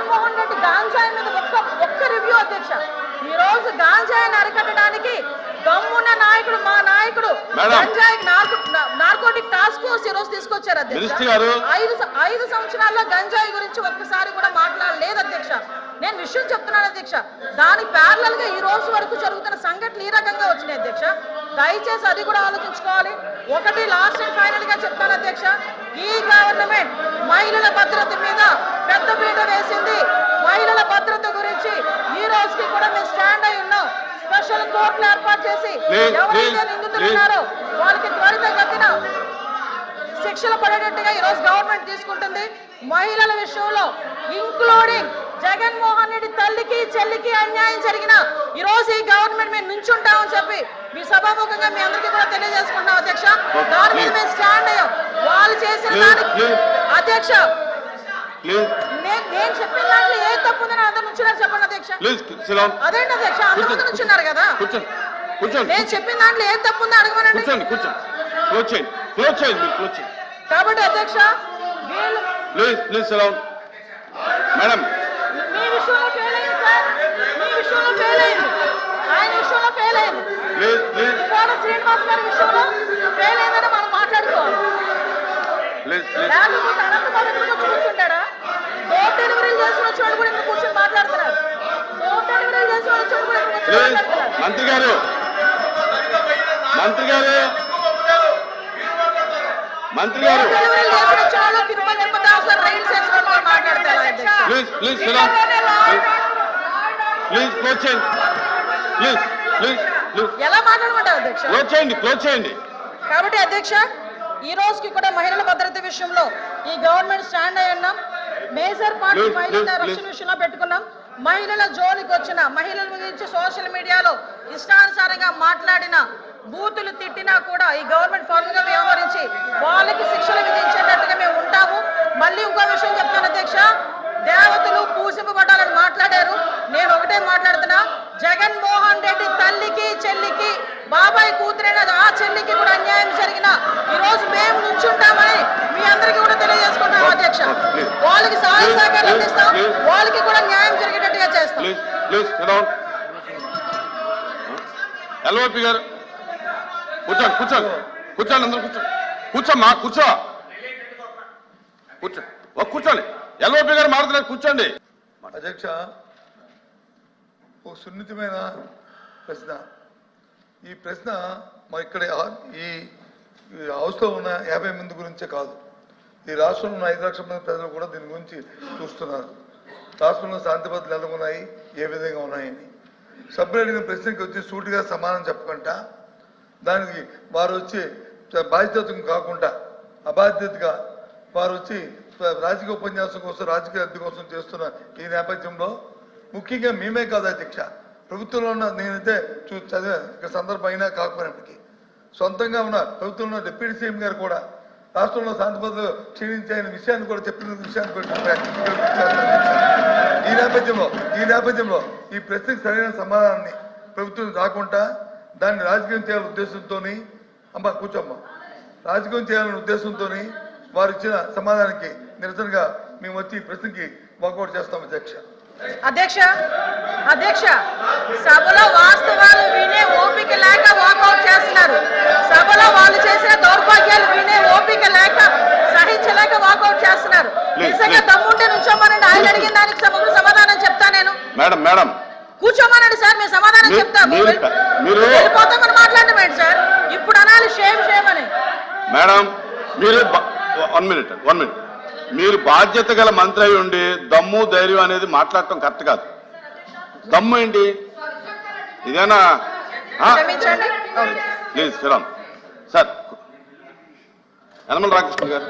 జగన్మోహన్ రెడ్డి గాంజాయి మీద ఒక్క రివ్యూ అధ్యక్ష. ఈ రోజు గాంజాయిని అరికట్టడానికి దమ్మున్న నాయకుడు మా నాయకుడు గంజాయి నార్కోటిక్ టాస్క్ ఫోర్స్ ఈ రోజు తీసుకొచ్చారు అధ్యక్ష. 5 సంవత్సరాల్లో గంజాయి గురించి ఒక్కసారి కూడా మాట్లాడలేదు అధ్యక్ష. నేను విషయం చెప్తున్నాను అధ్యక్ష. దాని ప్యారలల్ గా ఈ రోజు వరకు జరుగుతున్న సంఘటనలు ఈ రకంగా వచ్చినాయి అధ్యక్ష. దయచేసి అది కూడా ఆలోచించుకోవాలి. ఒకటి లాస్ట్ అండ్ ఫైనల్ గా చెప్తాను అధ్యక్ష, ఈ గవర్నమెంట్ మహిళల భద్రత మీద పెద్ద పీట వేసింది. మహిళల భద్రత గురించి ఈ రోజుకి కూడా మేము స్టాండ్ అయి ఉన్నాం. స్పెషల్ కోర్టులు ఏర్పాటు చేసి ఎవరైతే నిందితులు ఉన్నారో వాళ్ళకి త్వరితగతిన శిక్షలు పడేటట్టుగా ఈ రోజు గవర్నమెంట్ తీసుకుంటుంది. మహిళల విషయంలో ఇంక్లూడింగ్ జగన్మోహన్ రెడ్డి తల్లికి చెల్లికి అన్యాయం జరిగిన ఈ రోజు ఈ గవర్నమెంట్ మేము నుంచుంటామని చెప్పి మీ సభాముఖంగా మీ అందరికీ కూడా తెలియజేసుకుంటాం అధ్యక్ష. దాని మీద మేము స్టాండ్ అయ్యాం. వాళ్ళు చేసిన దానికి అధ్యక్ష నేను చెప్పిన దాంట్లో ఏ తప్పు ఉందని అందరు నుంచున్నారు చెప్పండి అధ్యక్ష. అదేంటి అధ్యక్ష, అందరూ నుంచున్నారు కదా. నేను చెప్పిన దాంట్లో ఏం తప్పు ఉందో అడగమనండి. కాబట్టి అధ్యక్ష మేడం మీ విషయంలో ఫెయిల్ అయింది సార్, మీ విషయంలో ఫెయిల్ అయింది, ఆయన విషయంలో ఫెయిల్ అయింది, శ్రీనివాస్ గారి విషయంలో ఫెయిల్ అయిందని మనం మాట్లాడుకోవాలి. లేకపోతే అనంతబాబు కూర్చుంటాడా? డోర్ డెలివరీ చేసిన వచ్చేవాడు కూడా ఇంకా కూర్చొని మాట్లాడుతున్నారు. డోర్ డెలివరీ చేసిన వచ్చేవాడు కూడా మంత్రి గారు మంత్రి గారు మంత్రి గారు ఎలా మాట్లాడమంటారు అధ్యక్ష? క్లోజ్ చేయండి. కాబట్టి అధ్యక్ష ఈ రోజుకి కూడా మహిళల భద్రత విషయంలో ఈ గవర్నమెంట్ స్టాండ్ అయి ఉన్నాం. మేజర్ పార్టీ మహిళల రక్షణ విషయంలో పెట్టుకున్నాం. మహిళల జోలికి వచ్చిన మహిళల గురించి సోషల్ మీడియాలో ఇష్టానుసారంగా మాట్లాడిన బూతులు తిట్టినా కూడా ఈ గవర్నమెంట్ ఫార్మ్ గా వ్యవహరించి వాళ్ళకి శిక్షలు విధించేటట్టుగా మేము ఉంటాము. మళ్ళీ ఇంకో విషయం చెప్తాను అధ్యక్ష, దేవతలు పూజింపబడాలని మాట్లాడారు. నేను ఒకటే మాట్లాడుతున్నా, జగన్మోహన్ రెడ్డి తల్లికి చెల్లికి బాబాయ్ కూతురైన ఆ చెల్లికి కూడా అన్యాయం జరిగిన ఈ రోజు మేము నుంచుంటామని మీ అందరికీ కూడా తెలియజేసుకుంటాం అధ్యక్ష. వాళ్ళకి సహాయ సహకారం అందిస్తాం, వాళ్ళకి కూడా న్యాయం జరిగేటట్టుగా చేస్తాం. ఎల్ఓపి గారు కూర్చోండి కూర్చోండి కూర్చోండి అందరూ కూర్చోమ్మా కూర్చోండి. ఎల్ఓపి గారు మారుతున్నారు, కూర్చోండి. అధ్యక్ష, ఒక సున్నితమైన ప్రశ్న. ఈ ప్రశ్న మా ఇక్కడ ఈ హౌస్లో ఉన్న 50 మంది గురించే కాదు, ఈ రాష్ట్రంలో ఉన్న 5 లక్షల మంది ప్రజలు కూడా దీని గురించి చూస్తున్నారు. రాష్ట్రంలో శాంతి భద్రతలు ఎలా ఉన్నాయి, ఏ విధంగా ఉన్నాయని. సభ్యులు అడిగిన ప్రశ్నకి వచ్చి సూటిగా సమాధానం చెప్పకుండా దానికి వారు వచ్చి బాధ్యత కాకుండా అబాధ్యతగా వారు వచ్చి రాజకీయ ఉపన్యాసం కోసం రాజకీయ అద్దె కోసం చేస్తున్న ఈ నేపథ్యంలో ముఖ్యంగా మేమే కాదు అధ్యక్ష, ప్రభుత్వంలో ఉన్న నేనైతే చదివా ఇక్కడ సందర్భం అయినా కాకపోయినప్పటికీ సొంతంగా ఉన్న ప్రభుత్వంలో ఉన్న డిప్యూటీ సీఎం గారు కూడా రాష్ట్రంలో శాంతి భద్రతలు క్షీణించే విషయాన్ని కూడా చెప్పిన విషయాన్ని కూడా ఈ నేపథ్యంలో ఈ ప్రశ్నకు సరైన సమాధానాన్ని ప్రభుత్వం రాకుండా దాన్ని రాజకీయం చేయాలనే ఉద్దేశంతో కూర్చోమ్మా రాజకీయం చేయాలనే ఉద్దేశంతో వారు ఇచ్చిన సమాధానానికి నిరసనగా మేము వచ్చి ఈ ప్రశ్నకి వాకౌట్ చేస్తాం అధ్యక్ష. సభలో వాస్తవాలు వినే ఓపిక లేక వాకౌట్ చేస్తున్నారు. సభలో వాళ్ళు చేసిన దౌర్భాగ్యాలు వినే ఓపిక లేక సహించలేక వాకౌట్ చేస్తున్నారు. నిజంగా దమ్ముంటే నుంచోమనండి, ఆయన అడిగిన దానికి సమాధానం చెప్తా నేను. మేడం కూర్చోమనండి సార్, మేము సమాధానం చెప్తాము. వెళ్ళిపోతామని మాట్లాడటం ఏంటి సార్? ఇప్పుడు అనాలి షేమ్ అని. మేడం మీరు 1 మినిట్ మీరు బాధ్యత గల మంత్రి అయి ఉండి దమ్ము ధైర్యం అనేది మాట్లాడటం కరెక్ట్ కాదు. దమ్ము ఏంటి ఇదేనా? ప్లీజ్ సార్ యనమల రామకృష్ణ గారు.